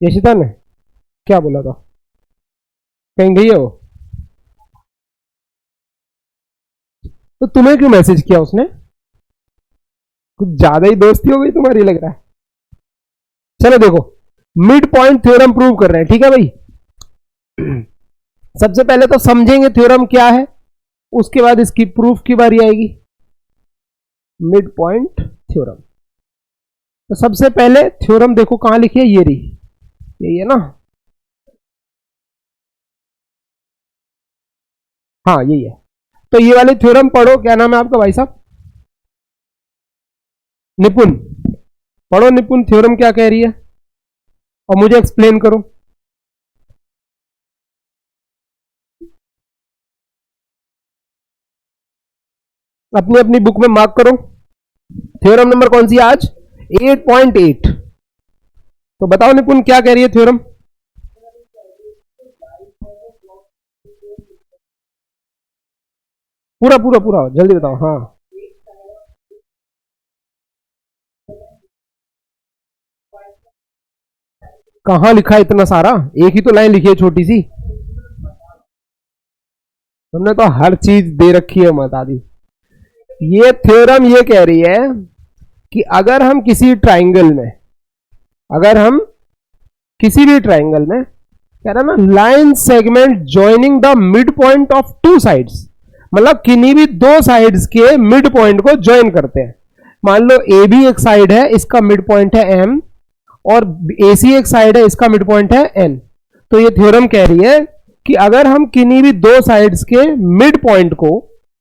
यशिता ने क्या बोला था? कहीं गई है वो? तो तुम्हें क्यों मैसेज किया उसने? कुछ ज्यादा ही दोस्ती हो गई तुम्हारी लग रहा है। चलो देखो, मिड पॉइंट थ्योरम प्रूव कर रहे हैं, ठीक है भाई। सबसे पहले तो समझेंगे थ्योरम क्या है, उसके बाद इसकी प्रूफ की बारी आएगी। मिड पॉइंट थ्योरम, तो सबसे पहले थ्योरम देखो कहां लिखी है, ये रही, यही है ना? हाँ यही है। तो ये वाली थ्योरम पढ़ो, क्या नाम है आपका भाई साहब? निपुण। पढ़ो निपुण, थ्योरम क्या कह रही है और मुझे एक्सप्लेन करो। अपनी अपनी बुक में मार्क करो। थ्योरम नंबर कौन सी है आज? 8.8। तो बताओ निपुण क्या कह रही है थ्योरम? पूरा पूरा पूरा जल्दी बताओ। हाँ, कहां लिखा है इतना सारा? एक ही तो लाइन लिखी है छोटी सी। तुमने तो हर चीज दे रखी है बता दी। ये थ्योरम ये कह रही है कि अगर हम किसी ट्राइंगल में, अगर हम किसी भी ट्राइंगल में कह रहा ना, line segment joining the mid point of two sides, मतलब किन्हीं भी दो साइड्स के मिड पॉइंट को ज्वाइन करते हैं। मान लो ए बी एक साइड है, इसका मिड पॉइंट है एम, और ए सी एक साइड है, इसका मिड पॉइंट है एन। तो ये थ्योरम कह रही है कि अगर हम किन्हीं भी दो साइड्स के मिड पॉइंट को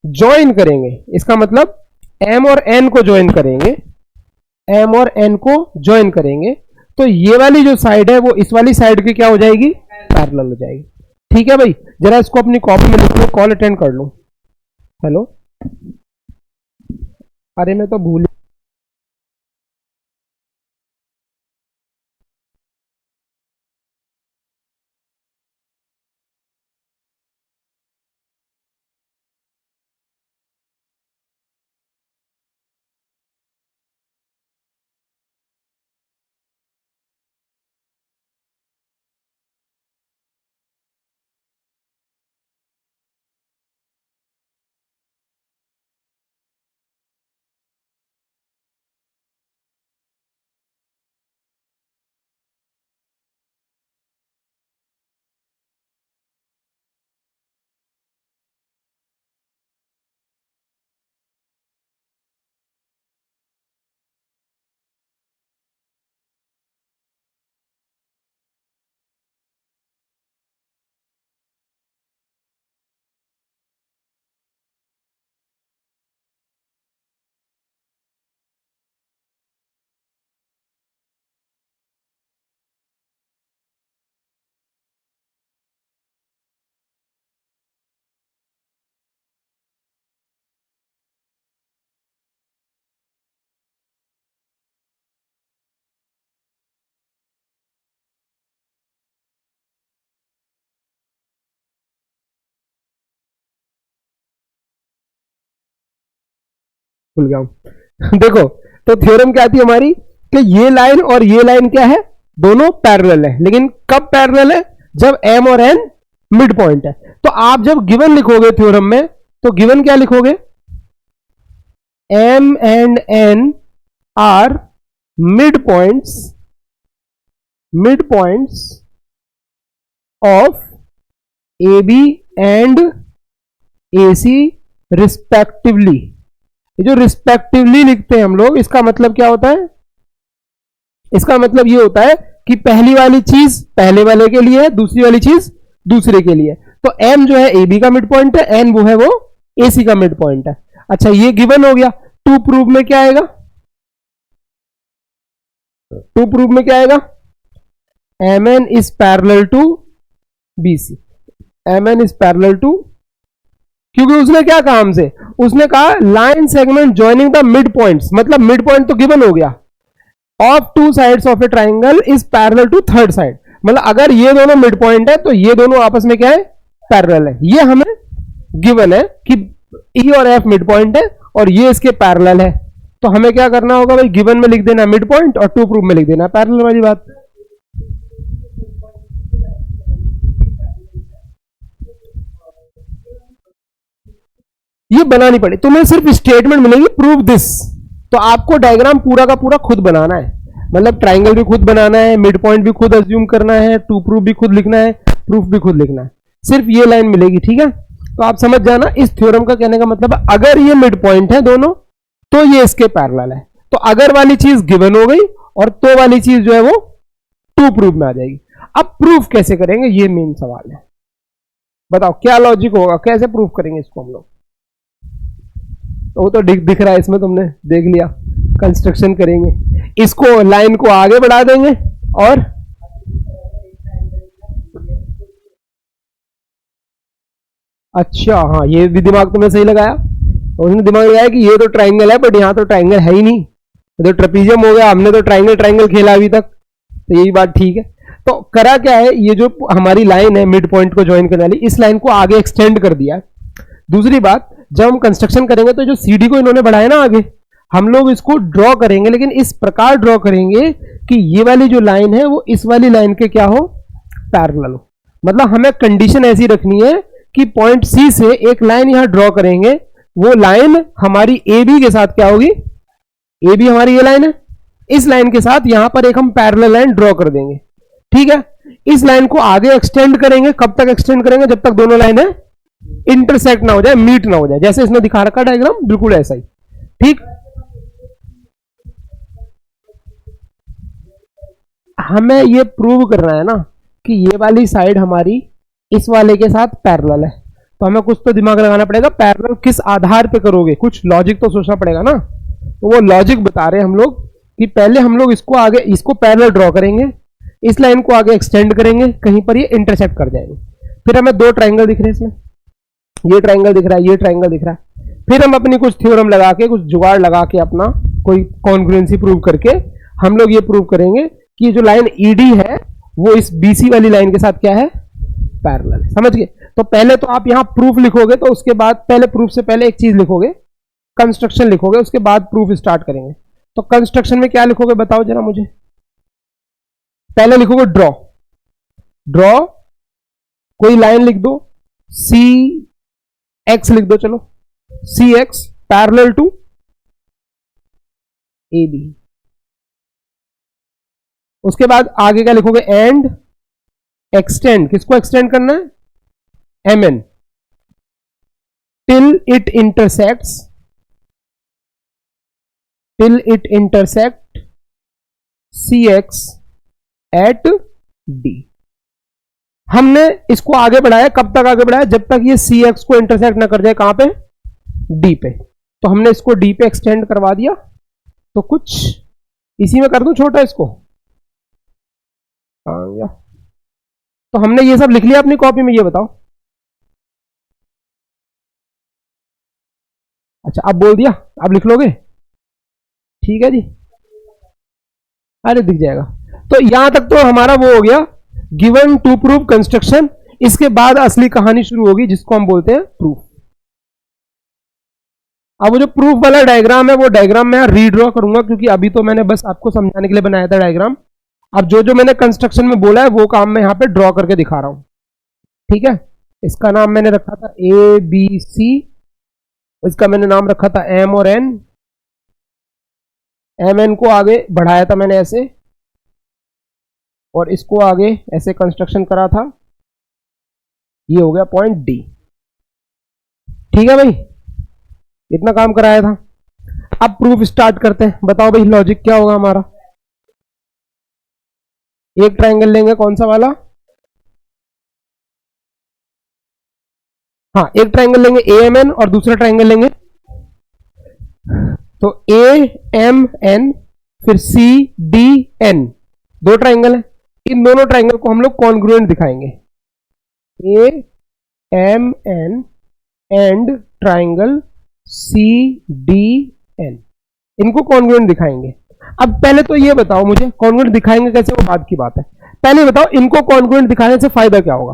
ज्वाइन करेंगे, इसका मतलब एम और एन को ज्वाइन करेंगे, एम और एन को ज्वाइन करेंगे, तो ये वाली जो साइड है वो इस वाली साइड की क्या हो जाएगी? पैरेलल हो जाएगी। ठीक है भाई, जरा इसको अपनी कॉपी में लिख लो, कॉल अटेंड कर लो। हेलो, अरे मैं तो भूल। भूल गया हूं। देखो, तो थ्योरम क्या थी हमारी कि ये लाइन और ये लाइन क्या है? दोनों पैरेलल है, लेकिन कब पैरेलल है? जब एम और एन मिड पॉइंट है। तो आप जब गिवन लिखोगे थ्योरम में, तो गिवन क्या लिखोगे? M and N are midpoints, midpoints of A B and A C respectively. ये जो रिस्पेक्टिवली लिखते हैं हम लोग, इसका मतलब क्या होता है? इसका मतलब ये होता है कि पहली वाली चीज पहले वाले के लिए है, दूसरी वाली चीज दूसरे के लिए। तो एम जो है ए बी का मिड पॉइंट है, एन वो है वो ए सी का मिड पॉइंट है। अच्छा, ये गिवन हो गया। टू प्रूफ में क्या आएगा? टू प्रूफ में क्या आएगा? M N is parallel to B C, M N is parallel to, क्योंकि उसने क्या कहा हमसे? उसने कहा line segment joining the midpoints, मतलब मिड पॉइंट तो गिवन हो गया, of two sides of a triangle is parallel to third side. मतलब अगर ये दोनों मिड पॉइंट है तो ये दोनों आपस में क्या है? पैरेलल है। ये हमें गिवन है कि ई और एफ मिड पॉइंट है और ये इसके पैरेलल है। तो हमें क्या करना होगा भाई? गिवन में लिख देना मिड पॉइंट और टू प्रूफ में लिख देना पैरेलल वाली बात। ये बनानी पड़े, तुम्हें सिर्फ स्टेटमेंट मिलेगी प्रूव दिस। तो आपको डायग्राम पूरा का पूरा खुद बनाना है, मतलब ट्राइंगल भी खुद बनाना है, मिड पॉइंट भी खुद अज्यूम करना है, टू प्रूफ भी खुद लिखना है, प्रूफ भी खुद लिखना है। सिर्फ ये लाइन मिलेगी, ठीक है। तो आप समझ जाना, इस थ्योरम का कहने का मतलब है अगर ये मिड पॉइंट है दोनों तो ये इसके पैरेलल है। तो अगर वाली चीज गिवन हो गई और तो वाली चीज जो है वो टू प्रूफ में आ जाएगी। अब प्रूफ कैसे करेंगे, ये मेन सवाल है। बताओ क्या लॉजिक होगा, कैसे प्रूफ करेंगे इसको हम लोग। तो वो तो दिख रहा है इसमें, तुमने देख लिया। कंस्ट्रक्शन करेंगे, इसको लाइन को आगे बढ़ा देंगे और अच्छा हाँ, ये भी दिमाग तुमने सही लगाया। तो उसने दिमाग लगाया कि ये तो ट्राइंगल है बट यहाँ तो ट्राइंगल है ही नहीं, ये तो ट्रेपीजियम हो गया, हमने तो ट्राइंगल ट्राइंगल खेला अभी तक। तो यही बात ठीक है। तो करा क्या है, ये जो हमारी लाइन है मिड पॉइंट को ज्वाइन करने वाली, इस लाइन को आगे एक्सटेंड कर दिया है। दूसरी बात, जब हम कंस्ट्रक्शन करेंगे तो जो सीडी को इन्होंने बढ़ाया ना आगे, हम लोग इसको ड्रॉ करेंगे, लेकिन इस प्रकार ड्रॉ करेंगे कि ये वाली जो लाइन है वो इस वाली लाइन के क्या हो, पैरेलल हो। मतलब हमें कंडीशन ऐसी रखनी है कि पॉइंट सी से एक लाइन यहां ड्रॉ करेंगे, वो लाइन हमारी ए बी के साथ क्या होगी, ए बी हमारी ये लाइन है, इस लाइन के साथ यहां पर एक हम पैरेलल लाइन ड्रॉ कर देंगे, ठीक है। इस लाइन को आगे एक्सटेंड करेंगे, कब तक एक्सटेंड करेंगे, जब तक दोनों लाइन है इंटरसेक्ट ना हो जाए, मीट ना हो जाए, जैसे इसमें दिखा रखा डायग्राम बिल्कुल ऐसा ही, ठीक। हमें ये प्रूव करना है ना कि ये वाली साइड हमारी इस वाले के साथ पैरेलल है, तो हमें कुछ तो दिमाग लगाना पड़ेगा, पैरेलल किस आधार पे करोगे, कुछ लॉजिक तो सोचना पड़ेगा ना। तो वो लॉजिक बता रहे हैं हम लोग कि पहले हम लोग इसको आगे, इसको पैरेलल ड्रॉ करेंगे, इस लाइन को आगे एक्सटेंड करेंगे, कहीं पर ये इंटरसेक्ट कर जाएंगे। फिर हमें दो ट्राइंगल दिख रहे हैं इसमें, ये ट्राइंगल दिख रहा है, ये ट्राइंगल दिख रहा है। फिर हम अपनी कुछ थ्योरम लगा के, कुछ जुगाड़ लगा के, अपना कोई कॉन्ग्रुएंसी प्रूव करके हम लोग ये प्रूव करेंगे कि जो लाइन ईडी है वो इस बीसी वाली लाइन के साथ क्या है, पैरेलल है। समझ गए। तो पहले तो आप यहां प्रूफ लिखोगे, तो उसके बाद पहले प्रूफ से पहले एक चीज लिखोगे, कंस्ट्रक्शन लिखोगे, उसके बाद प्रूफ स्टार्ट करेंगे। तो कंस्ट्रक्शन में क्या लिखोगे बताओ जरा मुझे। पहले लिखोगे ड्रॉ, ड्रॉ कोई लाइन लिख दो, सी एक्स लिख दो, चलो C X parallel to A B. उसके बाद आगे क्या लिखोगे, एंड एक्सटेंड, किसको एक्सटेंड करना है, M N, till it intersects, till it intersect C X at D. हमने इसको आगे बढ़ाया, कब तक आगे बढ़ाया, जब तक ये सी एक्स को इंटरसेक्ट ना कर जाए, कहां पे, डी पे। तो हमने इसको डी पे एक्सटेंड करवा दिया। तो कुछ इसी में कर दूं छोटा इसको, आ गया। तो हमने ये सब लिख लिया अपनी कॉपी में, ये बताओ। अच्छा अब बोल दिया, अब लिख लोगे, ठीक है जी, अरे दिख जाएगा। तो यहां तक तो हमारा वो हो गया, गिवन टू प्रूफ कंस्ट्रक्शन। इसके बाद असली कहानी शुरू होगी जिसको हम बोलते हैं प्रूफ। अब वो जो प्रूफ वाला डायग्राम है, वो डायग्राम मैं रीड्रॉ करूंगा, क्योंकि अभी तो मैंने बस आपको समझाने के लिए बनाया था डायग्राम। अब जो जो मैंने कंस्ट्रक्शन में बोला है वो काम मैं यहां पे ड्रॉ करके दिखा रहा हूं, ठीक है। इसका नाम मैंने रखा था ए बी सी, इसका मैंने नाम रखा था एम और एन। एम एन को आगे बढ़ाया था मैंने ऐसे, और इसको आगे ऐसे कंस्ट्रक्शन करा था, ये हो गया पॉइंट डी, ठीक है भाई, इतना काम कराया था। अब प्रूफ स्टार्ट करते हैं, बताओ भाई लॉजिक क्या होगा हमारा। एक ट्राइंगल लेंगे, कौन सा वाला, हाँ एक ट्राइंगल लेंगे ए एम एन, और दूसरा ट्राइंगल लेंगे तो ए एम एन, फिर सी डी एन, दो ट्राइंगल है। इन दोनों ट्राइंगल को हम लोग कॉन्ग्रुएंट दिखाएंगे, A M N and triangle C D N, इनको कॉन्ग्रुएंट दिखाएंगे। अब पहले तो ये बताओ मुझे, कॉन्ग्रुएंट दिखाएंगे कैसे, वो बात की बात है। पहले बताओ इनको कॉन्ग्रुएंट दिखाने से फायदा क्या होगा।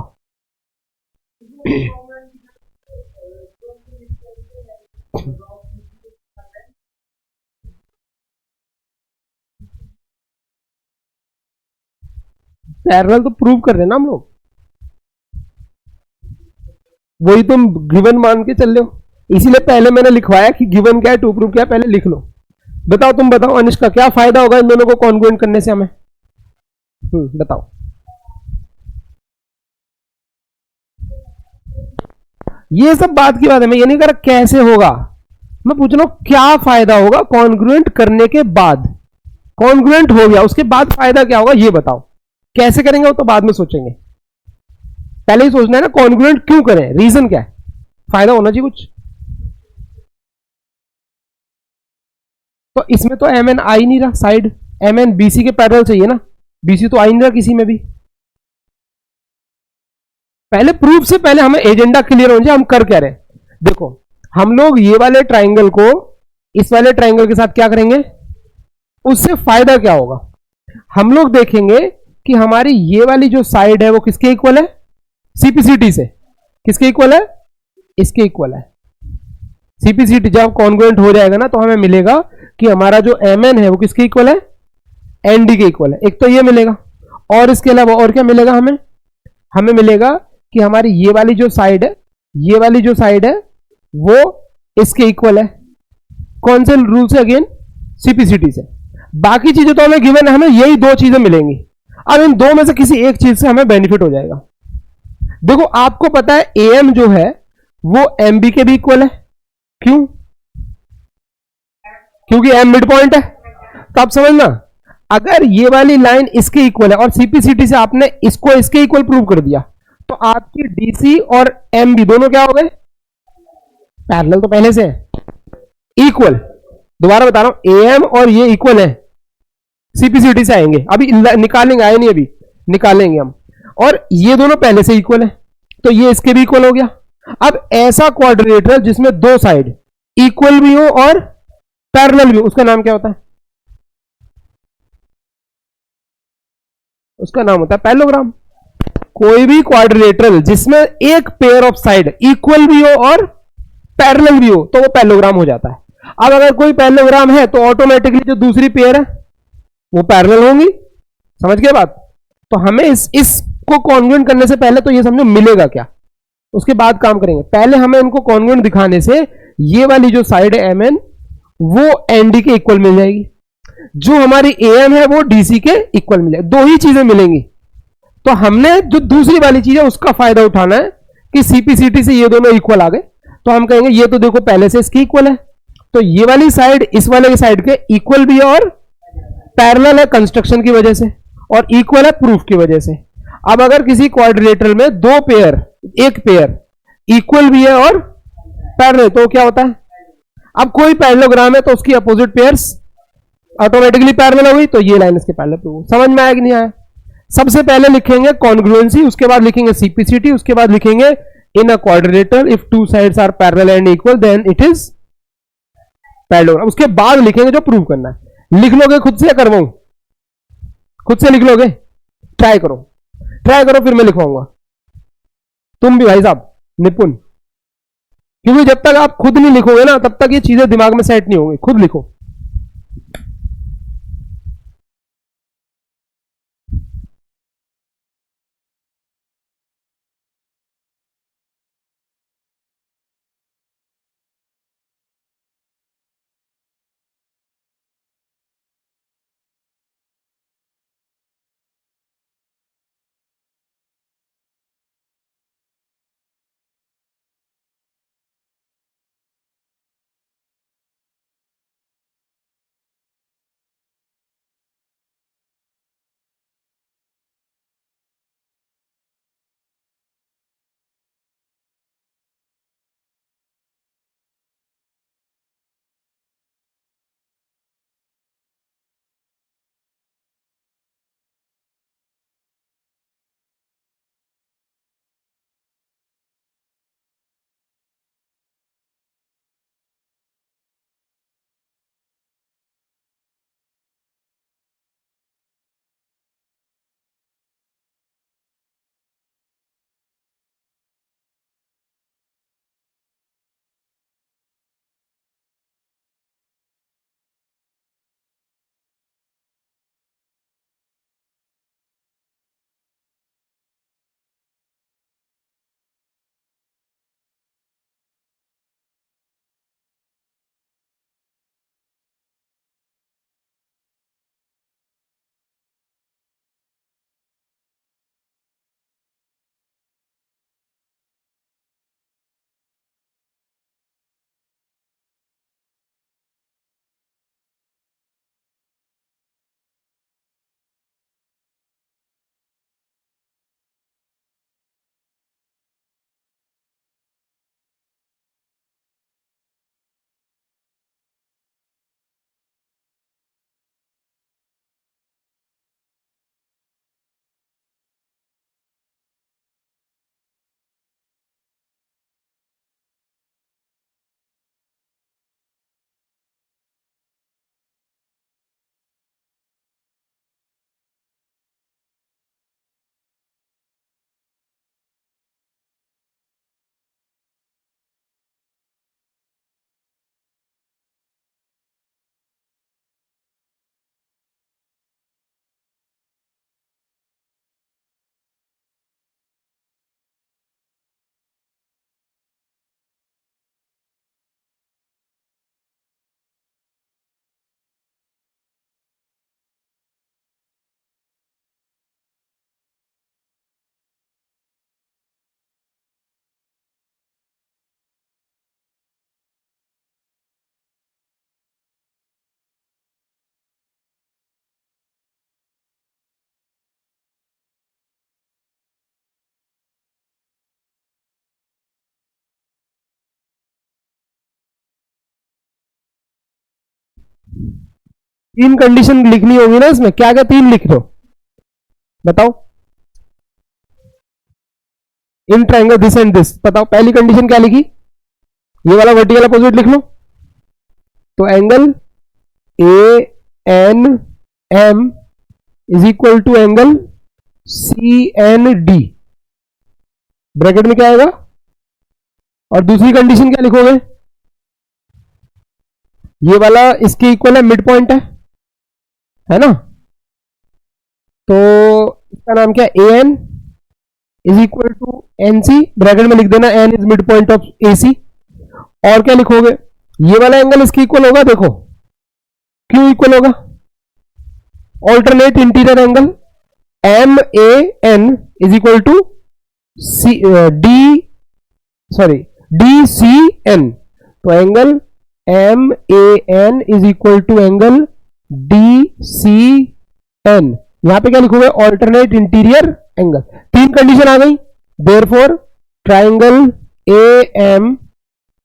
पैरेलल तो प्रूव कर रहे हैं ना हम लोग, वही तुम गिवन मान के चल रहे हो। इसीलिए पहले मैंने लिखवाया कि गिवन क्या है, टू प्रूफ क्या है, पहले लिख लो। बताओ, तुम बताओ अनिष्का, क्या फायदा होगा इन दोनों को कॉन्ग्रुएंट करने से हमें? बताओ। ये सब बात की बात है, मैं ये नहीं कर रहा कैसे होगा, मैं पूछ रहा हूं क्या फायदा होगा कॉन्ग्रुएंट करने के बाद। कॉन्ग्रुएंट हो गया उसके बाद फायदा क्या होगा ये बताओ। कैसे करेंगे वो तो बाद में सोचेंगे, पहले ही सोचना है ना कॉन्ग्रुएंट क्यों करें, रीजन क्या है, फायदा होना चाहिए कुछ। तो इसमें तो एम एन आ ही नहीं रहा साइड, एम एन बीसी के पैरेलल चाहिए ना, बीसी तो आ ही नहीं रहा किसी में भी। पहले प्रूफ से पहले हमें एजेंडा क्लियर हो जाए हम कर क्या रहे। देखो हम लोग ये वाले ट्राइंगल को इस वाले ट्राइंगल के साथ क्या करेंगे, उससे फायदा क्या होगा, हम लोग देखेंगे कि हमारी ये वाली जो साइड है वो किसके इक्वल है, सीपीसीटी से। किसके इक्वल है, इसके इक्वल है। सीपीसीटी जब कॉन्ग्रुएंट हो जाएगा ना तो हमें मिलेगा कि हमारा जो एम एन है वो किसके इक्वल है, एनडी के इक्वल है। एक तो ये मिलेगा, और इसके अलावा और क्या मिलेगा हमें, हमें मिलेगा कि हमारी ये वाली जो साइड है, ये वाली जो साइड है वो इसके इक्वल है। कौन से रूल से, अगेन सीपीसीटी से। बाकी चीजें तो हमें गिवन है, हमें यही दो चीजें मिलेंगी। अब इन दो में से किसी एक चीज से हमें बेनिफिट हो जाएगा। देखो आपको पता है एम जो है वो एम बी के भी इक्वल है। क्यों, क्योंकि एम मिड पॉइंट है। तो आप समझना, अगर ये वाली लाइन इसके इक्वल है और सीपीसीटी से आपने इसको इसके इक्वल प्रूव कर दिया तो आपकी डीसी और एम बी दोनों क्या हो गए, पैरेलल तो पहले से है, इक्वल। दोबारा बता रहा हूं, एएम और ये इक्वल है, सीपीसीटी से आएंगे, अभी निकालेंगे, आए नहीं अभी, निकालेंगे हम। और ये दोनों पहले से इक्वल है तो ये इसके भी इक्वल हो गया। अब ऐसा क्वाड्रिलेटरल जिसमें दो साइड इक्वल भी हो और पैरेलल भी हो, उसका नाम क्या होता है, उसका नाम होता है पैरेललोग्राम। कोई भी क्वाड्रिलेटरल जिसमें एक पेयर ऑफ साइड इक्वल भी हो और पैरेलल भी हो तो वो पैरेललोग्राम हो जाता है। अब अगर कोई पैरेललोग्राम है तो ऑटोमेटिकली जो दूसरी पेयर है वो पैरेलल होंगी। समझ गए बात। तो हमें इसको कॉन्ग्रुएंट करने से पहले तो ये समझो मिलेगा क्या, उसके बाद काम करेंगे। पहले हमें इनको कॉन्ग्रुएंट दिखाने से ये वाली जो साइड है एम एन वो एनडी के इक्वल मिल जाएगी, जो हमारी एम है वो डीसी के इक्वल मिलेगी, दो ही चीजें मिलेंगी। तो हमने जो दूसरी वाली चीज है उसका फायदा उठाना है कि सीपीसीटी से ये दोनों इक्वल आ गए। तो हम कहेंगे ये तो देखो पहले से इसकी इक्वल है, तो ये वाली साइड इस वाले की साइड के इक्वल भी है और पैरेलल है कंस्ट्रक्शन की वजह से, और इक्वल है प्रूफ की वजह से। अब अगर किसी क्वाड्रिलेटरल में दो पेयर, एक पेयर इक्वल भी है और पैरेलल, तो क्या होता है, अब कोई पैरेललोग्राम है तो उसकी अपोजिट पेयर्स ऑटोमेटिकली पैरेलल हो गई, तो ये लाइन इसके पैरेलल प्रूव। समझ में आया कि नहीं आया। सबसे पहले लिखेंगे कॉन्ग्रुएंसी, उसके बाद लिखेंगे सीपीसीटी, उसके बाद लिखेंगे in a quadrilateral if two sides are parallel and equal then it is parallelogram. उसके बाद लिखेंगे जो प्रूव करना है। लिख लोगे खुद से या करवाऊं, खुद से लिख लोगे, ट्राई करो, ट्राई करो फिर मैं लिखवाऊंगा। तुम भी भाई साहब निपुण, क्योंकि जब तक आप खुद नहीं लिखोगे ना तब तक ये चीजें दिमाग में सेट नहीं होंगी। खुद लिखो। तीन कंडीशन लिखनी होगी ना इसमें, क्या क्या तीन लिख दो बताओ। इन ट्राइंगल दिस एंड दिस, बताओ पहली कंडीशन क्या लिखी, ये वाला वर्टिकल अपोजिट लिख लो। तो angle A N M is equal to angle C N D, bracket में क्या आएगा। और दूसरी कंडीशन क्या लिखोगे, ये वाला इसके इक्वल है, मिड पॉइंट है ना। तो इसका नाम क्या है, A N is equal to N C, bracket में लिख देना N is mid point of A C. और क्या लिखोगे, ये वाला एंगल इसके इक्वल होगा, देखो क्यों इक्वल होगा, alternate interior angle M A N is equal to C D, sorry D C N. तो angle M A N is equal to angle D C N. यहां पे क्या लिखोगे, ऑल्टरनेट इंटीरियर एंगल। तीन कंडीशन आ गई, therefore triangle A M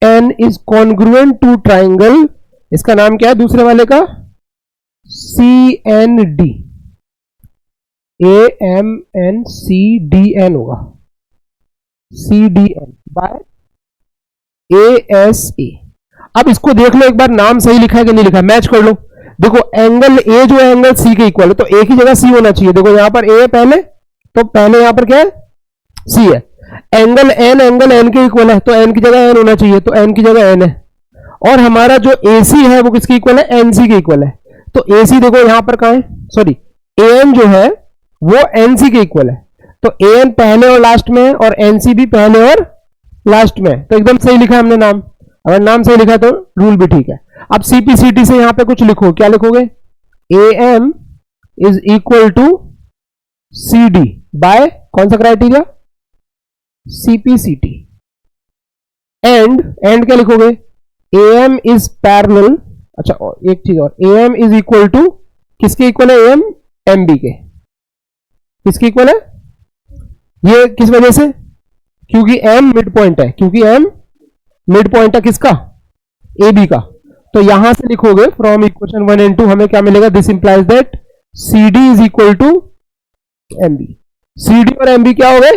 N is congruent to triangle, इसका नाम क्या है दूसरे वाले का, C N D, A M N C D N होगा, C D N by A S A. अब इसको देख लो एक बार, नाम सही लिखा है कि नहीं लिखा है, मैच कर लो। देखो एंगल ए जो है एंगल सी के इक्वल है, तो एक ही जगह सी होना चाहिए। देखो यहां पर ए है पहले, तो पहले यहां पर क्या है, सी है। एंगल एन के इक्वल है, तो एन की जगह एन होना चाहिए, तो एन की जगह एन है। और हमारा जो ए सी है वो किसके इक्वल है, एन सी के इक्वल है। तो ए सी देखो यहां पर कहां है, सॉरी ए एन जो है वो एन सी के इक्वल है। तो ए एन पहले और लास्ट में है, और एन सी भी पहले और लास्ट में है, तो एकदम सही लिखा हमने नाम। अगर नाम सही लिखा तो रूल भी ठीक है। अब सीपीसीटी से यहां पे कुछ लिखो, क्या लिखोगे, A M is equal to C D by कौन सा क्राइटेरिया, सीपीसीटी। एंड क्या लिखोगे, ए एम इज पैरेलल, अच्छा और एक चीज और, A M is equal to किसके इक्वल है, ए एम एम बी के, किसके इक्वल है, ये किस वजह से, क्योंकि एम मिड पॉइंट है, क्योंकि एम मिड पॉइंट है किसका, ए बी का। तो यहां से लिखोगे फ्रॉम इक्वेशन 1 एंड 2 हमें क्या मिलेगा, this implies that C D is equal to M B. C D और एम बी क्या हो गए,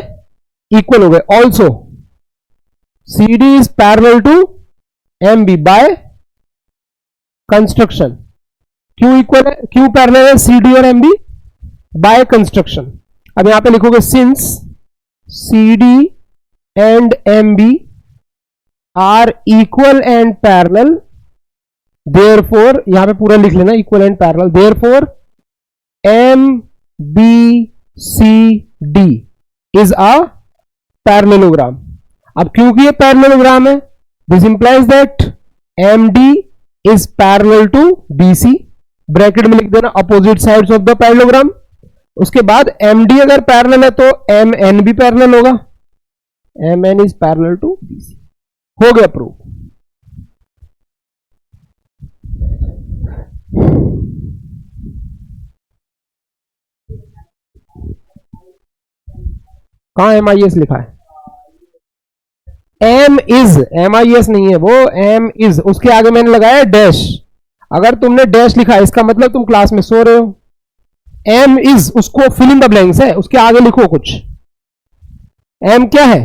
इक्वल हो गए। Also C D is parallel to M B by construction. क्यों इक्वल है, क्यों पैरेलल है सी डी और एम बी, बाय कंस्ट्रक्शन। अब यहां पे लिखोगे since C D and M B are equal and parallel, therefore यहां पे पूरा लिख लेना equal and parallel, therefore M B C D is a parallelogram. अब क्योंकि ये पैरेललोग्राम है, this implies that M D is parallel to B C, bracket में लिख देना opposite sides of the parallelogram. उसके बाद एम डी अगर पैरेलल है तो एम एन भी पैरेलल होगा, M N is parallel to B C. हो गया प्रूव। कहां एम आई एस लिखा है, M is, M I S नहीं है वो, एम इज, उसके आगे मैंने लगाया डैश। अगर तुमने डैश लिखा है इसका मतलब तुम क्लास में सो रहे हो। एम इज उसको फिल इन द ब्लैंक्स है, उसके आगे लिखो कुछ। एम क्या है,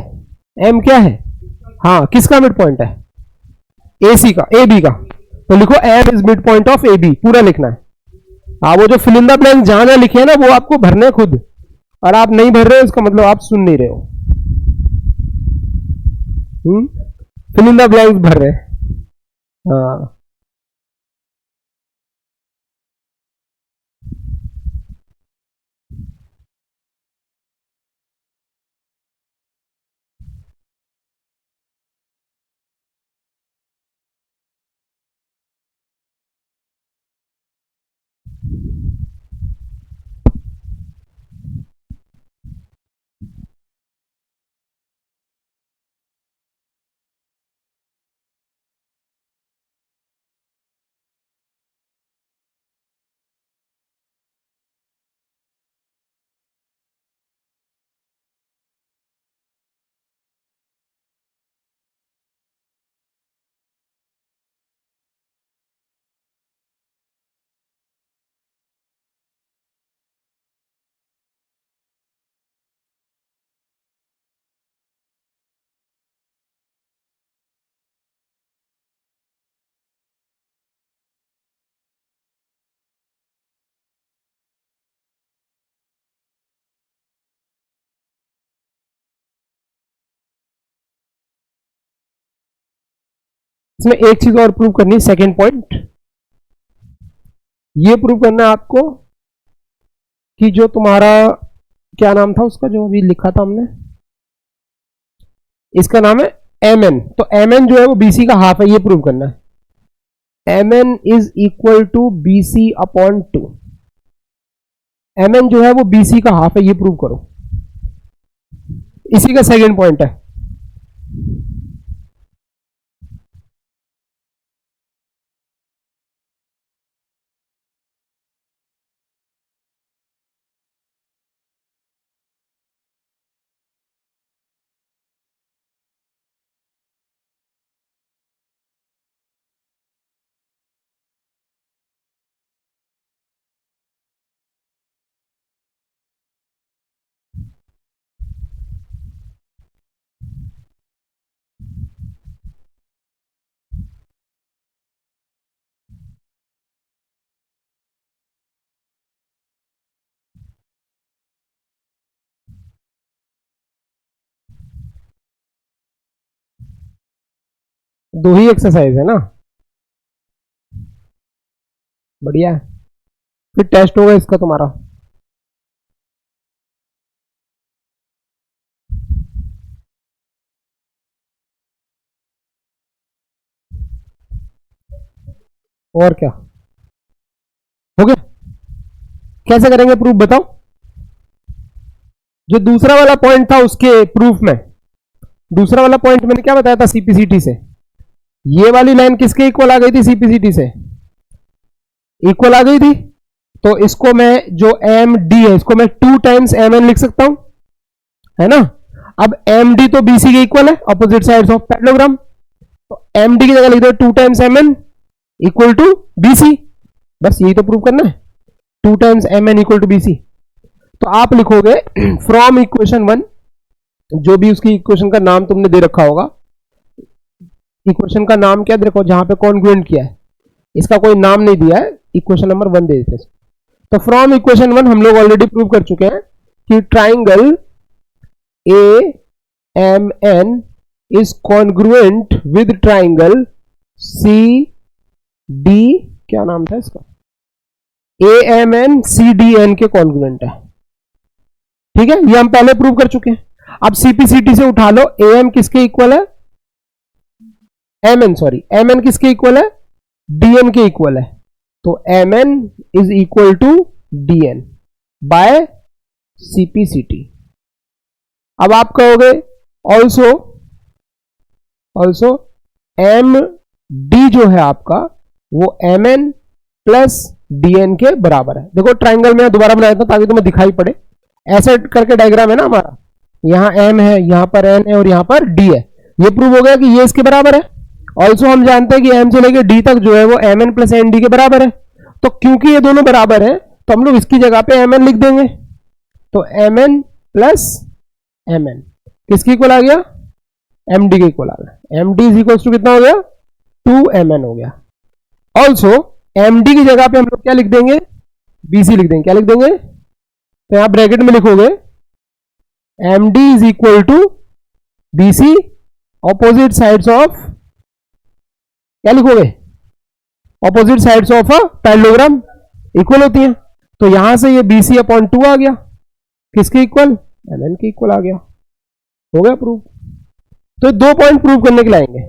एम क्या है, हाँ किसका मिड पॉइंट है, ए सी का, ए बी का। तो लिखो M is mid point of A B, पूरा लिखना है। हाँ वो जो फिल इन द ब्लैंक जहां जहां लिखे हैं ना वो आपको भरने खुद, और आप नहीं भर रहे हो इसका मतलब आप सुन नहीं रहे हो। फिल इन द ब्लैंक्स भर रहे हैं, हाँ। इसमें एक चीज और प्रूव करनी है, सेकेंड पॉइंट ये प्रूव करना है आपको कि जो तुम्हारा क्या नाम था उसका जो अभी लिखा था हमने, इसका नाम है एम एन। तो एम एन जो है वो बीसी का हाफ है, ये प्रूव करना है। M N is equal to BC upon 2। M N जो है वो बीसी का हाफ है, ये प्रूव करो। इसी का सेकेंड पॉइंट है। दो ही एक्सरसाइज है ना, बढ़िया है। फिर टेस्ट होगा इसका तुम्हारा। और क्या हो गया, कैसे करेंगे प्रूफ बताओ। जो दूसरा वाला पॉइंट था उसके प्रूफ में, दूसरा वाला पॉइंट मैंने क्या बताया था सीपीसीटी से, ये वाली लाइन किसके इक्वल आ गई थी सीपीसीटी से, इक्वल आ गई थी। तो इसको मैं जो एम डी है इसको मैं 2 टाइम्स एम एन लिख सकता हूं, है ना। अब एम डी तो बीसी के इक्वल है, अपोजिट साइड्स ऑफ पैरेललोग्राम। तो एम डी की जगह लिख दो 2 times M N equal to BC, बस यही तो प्रूव करना है, 2 times M N equal to BC. तो आप लिखोगे फ्रॉम इक्वेशन 1, जो भी उसकी इक्वेशन का नाम तुमने दे रखा होगा, इक्वेशन का नाम क्या दे रखा हो जहां पे कॉन्ग्रुएंट किया है, इसका कोई नाम नहीं दिया है, इक्वेशन नंबर 1 दे देते हैं। तो फ्रॉम इक्वेशन 1 हम लोग ऑलरेडी प्रूव कर चुके हैं कि triangle A M N is congruent with triangle C D, क्या नाम था इसका, A M N C D N के कॉन्ग्रुएंट है। ठीक है, ये हम पहले प्रूव कर चुके हैं। अब सीपीसीटी से उठा लो, ए एम किसके इक्वल है, M N sorry, M N किसके इक्वल है, डी एन के इक्वल है। तो M N is equal to D N by CPCT. अब आप कहोगे ऑल्सो, ऑल्सो एम डी जो है आपका वो M N plus D N के बराबर है। देखो ट्राइंगल में दोबारा बनाया था ताकि तुम्हें दिखाई पड़े, ऐसे करके डायग्राम है ना हमारा, यहां एम है, यहां पर एन है और यहां पर डी है। ये प्रूव हो गया कि ये इसके बराबर है। ऑल्सो हम जानते हैं कि एम से लेकर डी तक जो है वो M N plus N D के बराबर है। तो क्योंकि ये दोनों बराबर है तो हम लोग इसकी जगह पे एम एन लिख देंगे। तो M N plus M N किसकी इक्वल आ गया, एम डी के इक्वल आ गया। M D is equal to कितना हो गया, 2 एम एन हो गया। ऑल्सो एम डी की जगह पे हम लोग क्या लिख देंगे, बीसी लिख देंगे। क्या लिख देंगे, तो यहां ब्रैकेट में लिखोगे M D is equal to BC, opposite sides of, क्या लिखोगे, opposite sides of a parallelogram equal होती है। तो यहां से ये बीसी अपॉन 2 आ गया, किसके इक्वल, एम एन के इक्वल आ गया। हो गया प्रूव। तो 2 पॉइंट प्रूव करने के लिए आएंगे।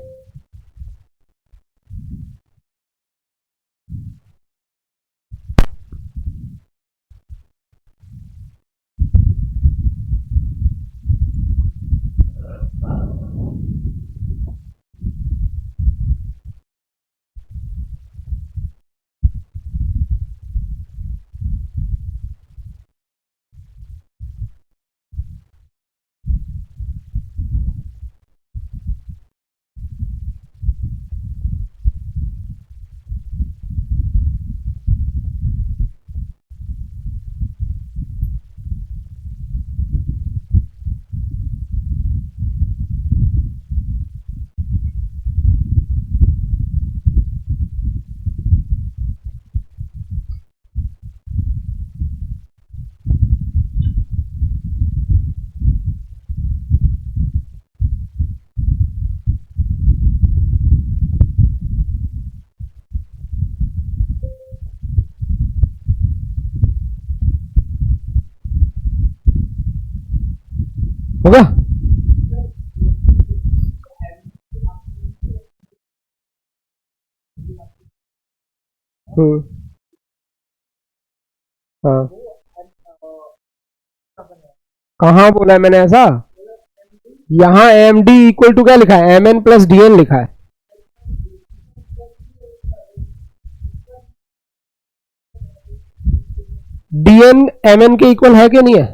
गया? हम्म। हाँ, कहाँ बोला है मैंने ऐसा? यहाँ एम डी इक्वल टू क्या लिखा है? M N plus D N लिखा है। डी एन एम एन के इक्वल है कि नहीं है?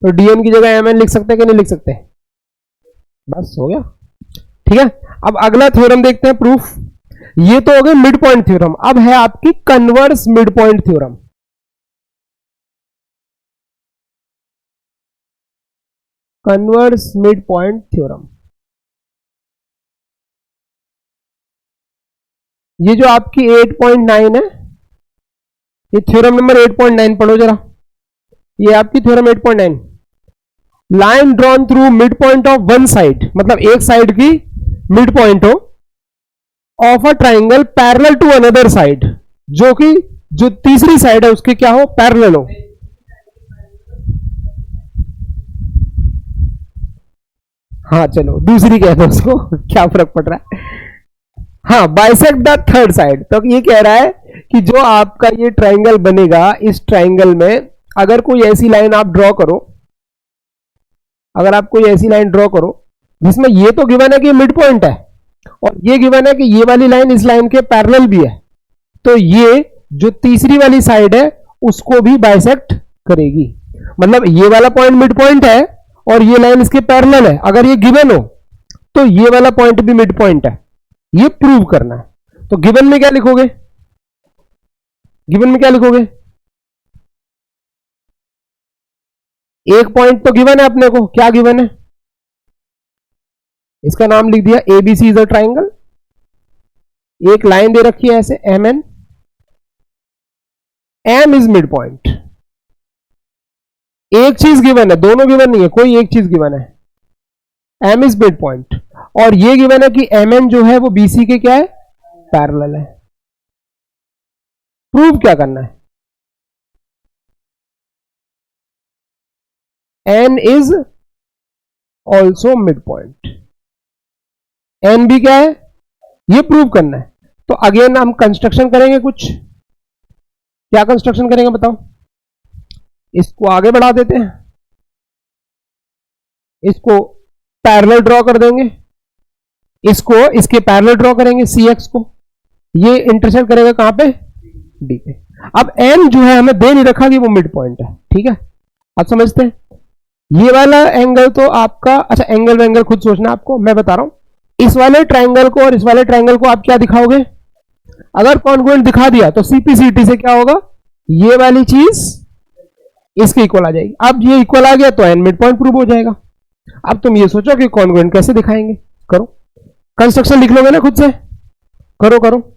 तो डी एन की जगह एम एन लिख सकते हैं कि नहीं लिख सकते? बस हो गया। ठीक है, अब अगला थ्योरम देखते हैं, प्रूफ। ये तो हो गया मिड पॉइंट थ्योरम। अब है आपकी converse mid point theorem. Converse mid point theorem, ये जो आपकी 8.9 है, ये थ्योरम नंबर 8.9 पढ़ो जरा। ये आपकी theorem 8.9, line drawn through mid point of one side, मतलब एक साइड की मिड पॉइंट हो, of a triangle parallel to another side, जो कि जो तीसरी साइड है उसके क्या हो? पैरेलल हो। हाँ चलो दूसरी कहते हैं उसको क्या फर्क पड़ रहा है। हाँ, बाइसेक्ट द थर्ड साइड। तो ये कह रहा है कि जो आपका ये ट्राइंगल बनेगा, इस ट्राइंगल में अगर कोई ऐसी लाइन आप ड्रॉ करो, अगर आप कोई ऐसी लाइन ड्रॉ करो जिसमें ये तो गिवन है कि मिड पॉइंट है, और ये गिवन है कि ये वाली लाइन इस लाइन के पैरेलल भी है, तो ये जो तीसरी वाली साइड है उसको भी बाइसेक्ट करेगी। मतलब ये वाला पॉइंट मिड पॉइंट है और ये लाइन इसके पैरेलल है, अगर ये गिवन हो तो ये वाला पॉइंट भी मिड पॉइंट है। ये प्रूव करना है। तो गिवन में क्या लिखोगे? गिवन में क्या लिखोगे? एक पॉइंट तो गिवन है अपने को, क्या गिवन है? इसका नाम लिख दिया एबीसी इज अ ट्राइंगल। एक लाइन दे रखी है ऐसे M N, M is mid point. एक चीज गिवन है, दोनों गिवन नहीं है, कोई एक चीज गिवन है, एम इज मिड पॉइंट। और ये गिवन है कि एम एन जो है वो बीसी के क्या है? पैरेलल है। प्रूव क्या करना है? N is also mid point. N भी क्या है? ये प्रूव करना है। तो अगेन हम कंस्ट्रक्शन करेंगे कुछ। क्या कंस्ट्रक्शन करेंगे बताओ? इसको आगे बढ़ा देते हैं, इसको पैरेलल ड्रॉ कर देंगे, इसको इसके पैरेलल ड्रॉ करेंगे सी एक्स को, ये इंटरसेक्ट करेगा कहां पे? डी पे। अब एन जो है हमें दे नहीं रखा कि वो मिड पॉइंट है, ठीक है? आप समझते हैं? ये वाला एंगल तो आपका, अच्छा एंगल वेंगल खुद सोचना आपको, मैं बता रहा हूं। इस वाले ट्राइंगल को और इस वाले ट्राइंगल को आप क्या दिखाओगे? अगर कॉन्ग्रुएंट दिखा दिया तो सीपीसीटी से क्या होगा? ये वाली चीज इसके इक्वल आ जाएगी। अब ये इक्वल आ गया तो एन मिड पॉइंट प्रूव हो जाएगा। अब तुम ये सोचो कि कॉन्ग्रुएंट कैसे दिखाएंगे। करो, कंस्ट्रक्शन लिख लोगे ना खुद से? करो करो।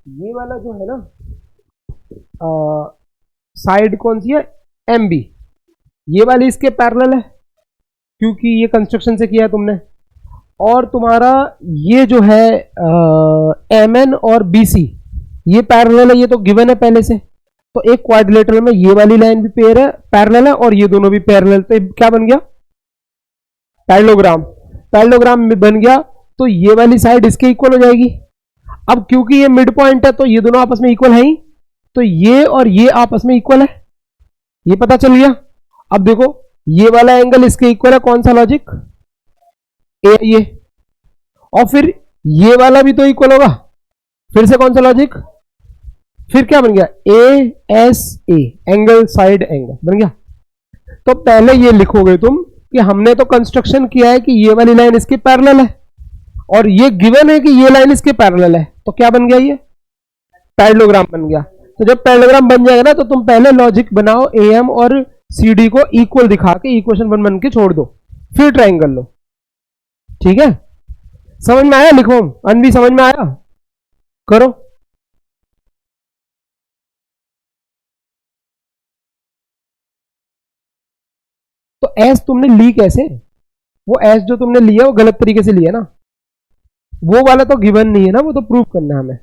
ये वाला जो है ना साइड कौन सी है, एम बी, ये वाली इसके पैरेलल है क्योंकि ये कंस्ट्रक्शन से किया है तुमने। और तुम्हारा ये जो है एम एन और बी सी ये पैरेलल है, ये तो गिवन है पहले से। तो एक क्वाड्रिलेटरल में ये वाली लाइन भी पेयर है, पैरेलल है, और ये दोनों भी पैरेलल, तो क्या बन गया, पैरेललोग्राम। पैरेललोग्राम में बन गया, तो ये वाली साइड इसके इक्वल हो जाएगी। अब क्योंकि ये मिड पॉइंट है तो ये दोनों आपस में इक्वल है ही, तो ये और ये आपस में इक्वल है, ये पता चल गया। अब देखो ये वाला एंगल इसके इक्वल है, कौन सा लॉजिक, ए ये, और फिर ये वाला भी तो इक्वल होगा, फिर से कौन सा लॉजिक, फिर क्या बन गया, ए एस ए, एंगल साइड एंगल बन गया। तो पहले ये लिखोगे तुम कि हमने तो कंस्ट्रक्शन किया है कि ये वाली लाइन इसके पैरेलल है, और ये गिवन है कि ये लाइन इसके पैरेलल है, तो क्या बन गया, ये पैरेललोग्राम बन गया। तो जब पैरेललोग्राम बन जाएगा ना, तो तुम पहले लॉजिक बनाओ ए एम और सी डी को इक्वल दिखा के इक्वेशन बन के छोड़ दो, फिर ट्राइंगल लो, ठीक है। समझ में आया, लिखो, अनवी समझ में आया, करो। तो एस तुमने ली कैसे, वो एस जो तुमने लिया वो गलत तरीके से लिया ना, वो वाला तो गिवन नहीं है ना, वो तो प्रूव करना है हमें।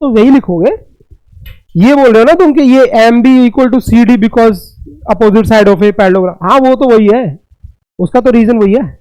तो वही लिखोगे। ये बोल रहे हो ना तुम कि ये M B equal to C D because opposite side of a parallelogram. हाँ वो तो वही है, उसका तो रीजन वही है।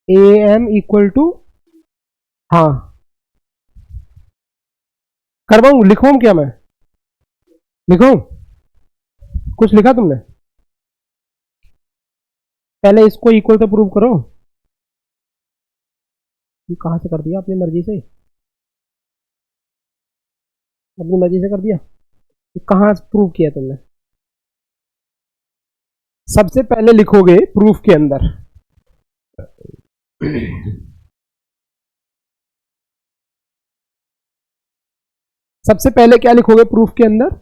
ए एम इक्वल टू, हाँ करवाऊं, लिखवाऊं क्या मैं, लिखवाऊं? कुछ लिखा तुमने? पहले इसको इक्वल तो प्रूव करो। ये कहां से कर दिया अपनी मर्जी से, अपनी मर्जी से कर दिया? ये कहां प्रूव किया तुमने? सबसे पहले लिखोगे प्रूफ के अंदर सबसे पहले क्या लिखोगे प्रूफ के अंदर?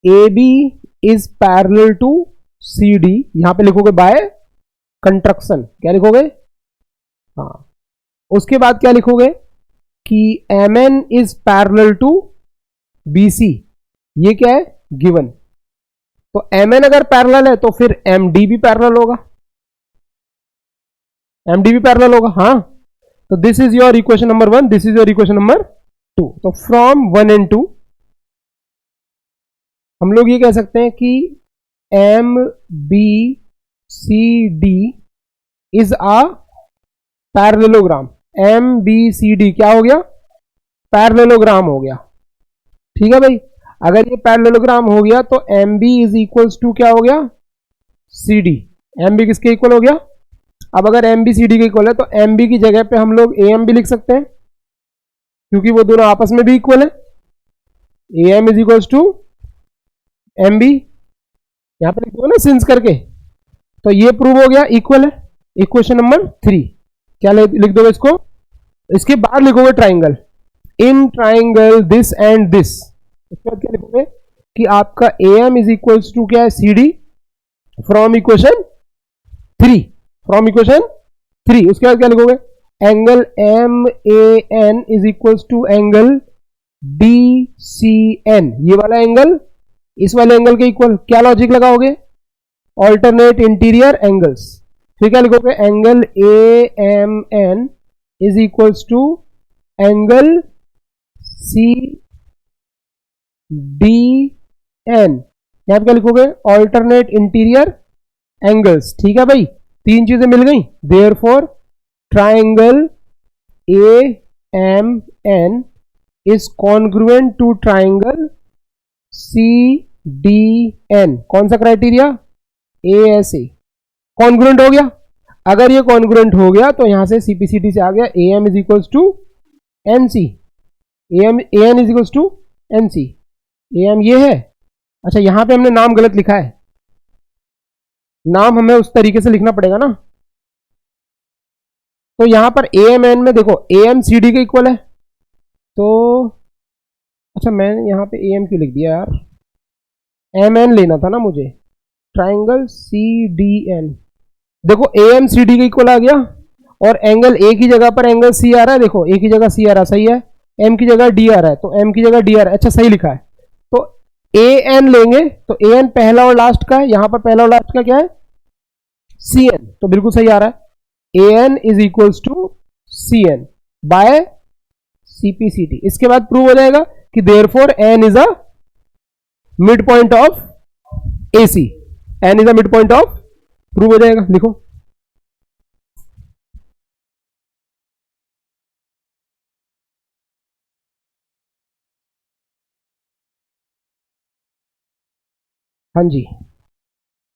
A B is parallel to C D, यहां पे लिखोगे बाय कंट्रक्शन। क्या लिखोगे? हाँ। उसके बाद क्या लिखोगे कि M N is parallel to B C. ये क्या है? गिवन। तो एम एन अगर पैरेलल है तो फिर एम डी भी पैरेलल होगा, एम डी भी पैरेलल होगा। हाँ, तो this is your equation number 1, this is your equation number 2। तो फ्रॉम 1 and 2 हम लोग ये कह सकते हैं कि M B C D is a parallelogram. M B C D क्या हो गया? पैरेललोग्राम हो गया। ठीक है भाई, अगर ये पैरेललोग्राम हो गया तो M B is equals to क्या हो गया? C D. एम बी किसके इक्वल हो गया? अब अगर एम बी सी डी के इक्वल है तो एम बी की जगह पे हम लोग ए एम भी लिख सकते हैं, क्योंकि वो दोनों आपस में भी इक्वल है। A M is equals to M B, यहां पे लिख दो ना सिंस करके। तो ये प्रूव हो गया इक्वल है। इक्वेशन नंबर 3 क्या लिख दोगे इसको? इसके बाद लिखोगे triangle. In triangle this and this. उसके बाद क्या लिखोगे कि आपका A M is equals to क्या है? C D from equation 3, from equation 3। उसके बाद क्या लिखोगे? Angle M A N is equals to angle D C N, ये वाला एंगल इस वाले एंगल के इक्वल। क्या लॉजिक लगाओगे? Alternate interior angles. फिर क्या लिखोगे? Angle A M N is equals to angle C D N. यहां पे क्या लिखोगे? Alternate interior angles. ठीक है भाई, तीन चीजें मिल गई। Therefore triangle A M N is congruent to triangle C D N. कौन सा criteria? A S A. Congruent हो गया। अगर ये कॉन्ग्रुएंट हो गया तो यहां से सीपीसीटी से आ गया A M is equals to N C. A N is equals to N C. A M ये है। अच्छा, यहां पे हमने नाम गलत लिखा है, नाम हमें उस तरीके से लिखना पड़ेगा ना। तो यहां पर ए एम एन में देखो ए एम सी डी के इक्वल है, तो अच्छा मैंने यहां पे ए एम क्यों लिख दिया यार? एम एन लेना था ना मुझे। ट्राइंगल सी डी एन, देखो ए एम सी डी के इक्वल आ गया, और एंगल ए की जगह पर एंगल सी आ रहा है। देखो ए की जगह सी आ रहा है, सही है। एम की जगह डी आ रहा है, तो एम की जगह डी आ रहा है। अच्छा सही लिखा है। तो ए एन लेंगे तो ए एन पहला और लास्ट का है, यहां पर पहला और लास्ट का क्या है? सी एन, तो बिल्कुल सही आ रहा है। A N is equals to C N by CPCT. इसके बाद प्रूव हो जाएगा कि therefore N is a mid point of AC. N is a mid point of, prove हो जाएगा। लिखो। हाँ जी।